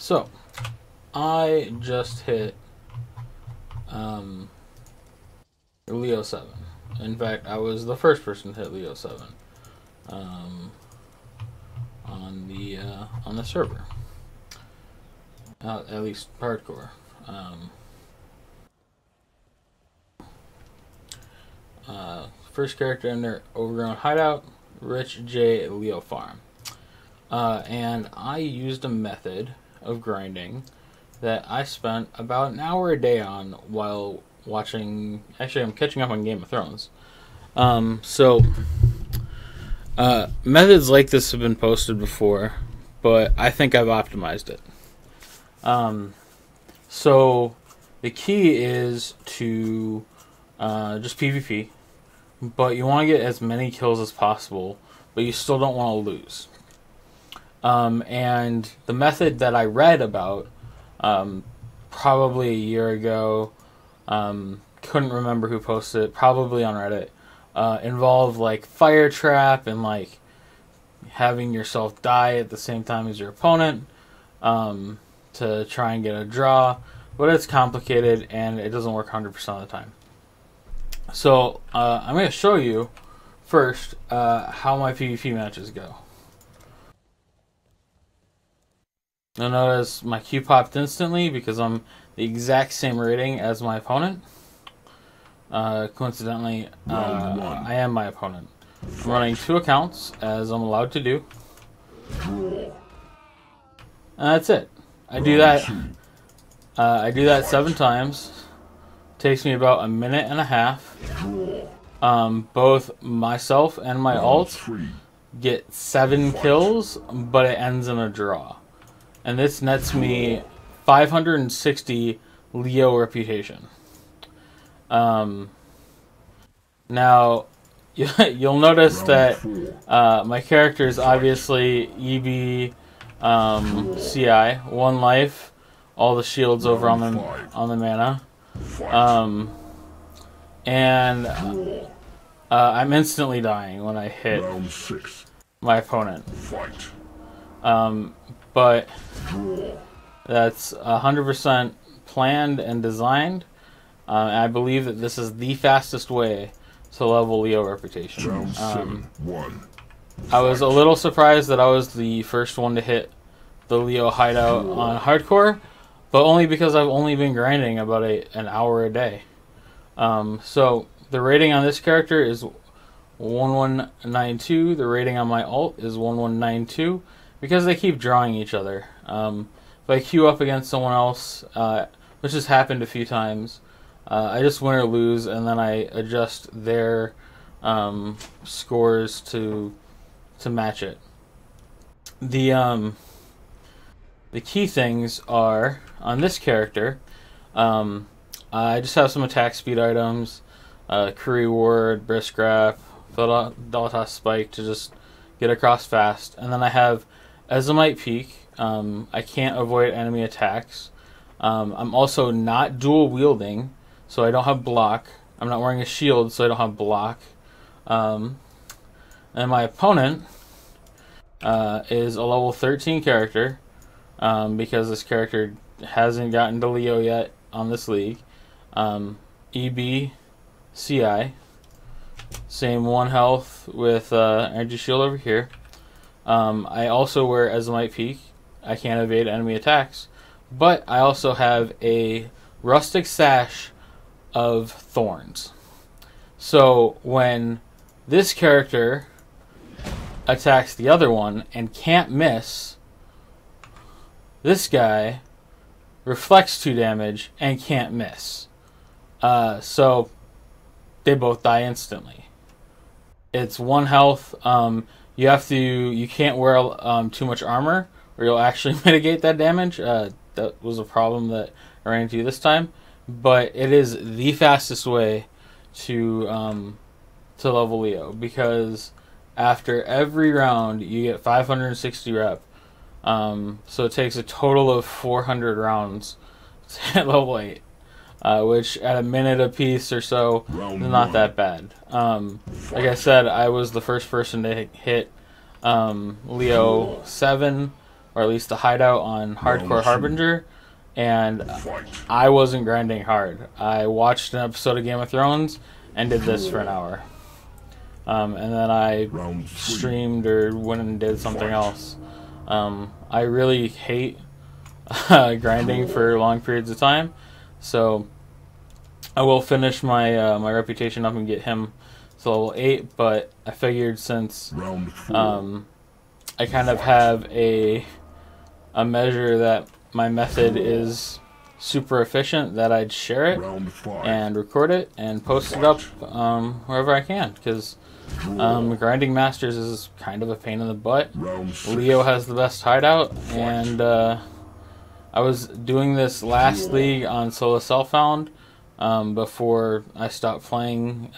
So, I just hit Leo 7. In fact, I was the first person to hit Leo 7 on the server. At least hardcore. First character in their overgrown hideout, Rich J Leo Farm. And I used a method of grinding that I spent about an hour a day on while watching. Actually, I'm catching up on Game of Thrones. Methods like this have been posted before, but I think I've optimized it. So the key is to just PvP, but you want to get as many kills as possible, but you still don't want to lose. And the method that I read about probably a year ago, couldn't remember who posted it, probably on Reddit, involved like fire trap and like having yourself die at the same time as your opponent to try and get a draw. But it's complicated and it doesn't work 100% of the time. So I'm going to show you first how my PvP matches go. You'll notice my Q popped instantly because I'm the exact same rating as my opponent. Coincidentally, I am my opponent. I'm running 2 accounts, as I'm allowed to do. And that's it. I do that 7 times. Takes me about a minute and a half. Both myself and my ult get 7 kills, but it ends in a draw. And this nets me 560 Leo reputation. Now, you'll notice that my character is obviously EB CI, 1 life, all the shields over on the mana. And I'm instantly dying when I hit my opponent. But that's 100% planned and designed. I believe that this is the fastest way to level Leo reputation. I was a little surprised that I was the first one to hit the Leo hideout on hardcore, but only because I've only been grinding about an hour a day. So the rating on this character is 1192. The rating on my ult is 1192 because they keep drawing each other. If I queue up against someone else, which has happened a few times, I just win or lose, and then I adjust their scores to match it. The key things are on this character. I just have some attack speed items, Curry Ward, Brisk Grab, Dolatos Spike to just get across fast, and then I have Ezomite Peak. I can't avoid enemy attacks. I'm also not dual wielding, so I don't have block. I'm not wearing a shield, so I don't have block. And my opponent is a level 13 character, because this character hasn't gotten to Leo yet on this league. EB CI, same 1 health with energy shield over here. I also wear Ezomite Peak. I can't evade enemy attacks, but I also have a rustic sash of thorns. So when this character attacks the other one and can't miss, this guy reflects 2 damage and can't miss. So they both die instantly. It's 1 health. You can't wear too much armor, or you'll actually mitigate that damage. That was a problem that I ran into this time. But it is the fastest way to level Leo, because after every round you get 560 rep. So it takes a total of 400 rounds to hit level 8, which at a minute a piece or so is not that bad. Like I said, I was the first person to hit Leo 7 or at least the hideout on Hardcore Harbinger, and I wasn't grinding hard. I watched an episode of Game of Thrones and did this for an hour. And then I streamed or went and did something else. I really hate grinding for long periods of time, so I will finish my my reputation up and get him to level 8, but I figured since I kind of have a measure that my method is super efficient, that I'd share it and record it and post it up wherever I can, because grinding Masters is kind of a pain in the butt. Leo has the best hideout, and I was doing this last league on Solo Self-Found before I stopped playing,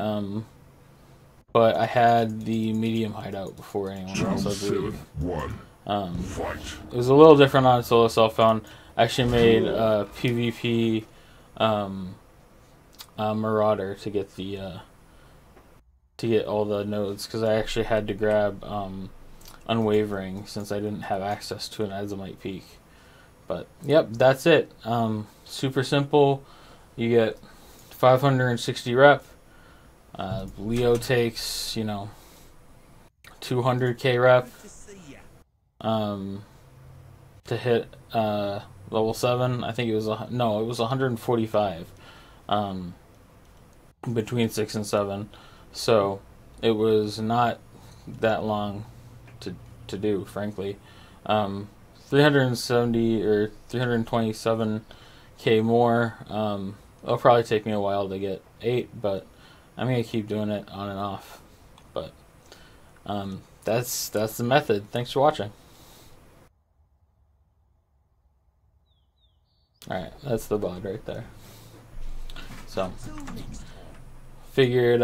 but I had the medium hideout before anyone else, I believe. It was a little different on Solo Self-Found. I actually made a PvP Marauder to get the to get all the nodes, because I actually had to grab Unwavering since I didn't have access to an Azomite Peak. But yep, that's it. Super simple. You get 560 rep. Leo takes, 200k rep to hit level 7. I think it was it was 145 between 6 and 7. So it was not that long to do, frankly. 370 or 327k more. It'll probably take me a while to get 8, but I'm gonna keep doing it on and off. But that's the method. Thanks for watching. Alright, that's the bod right there. So figured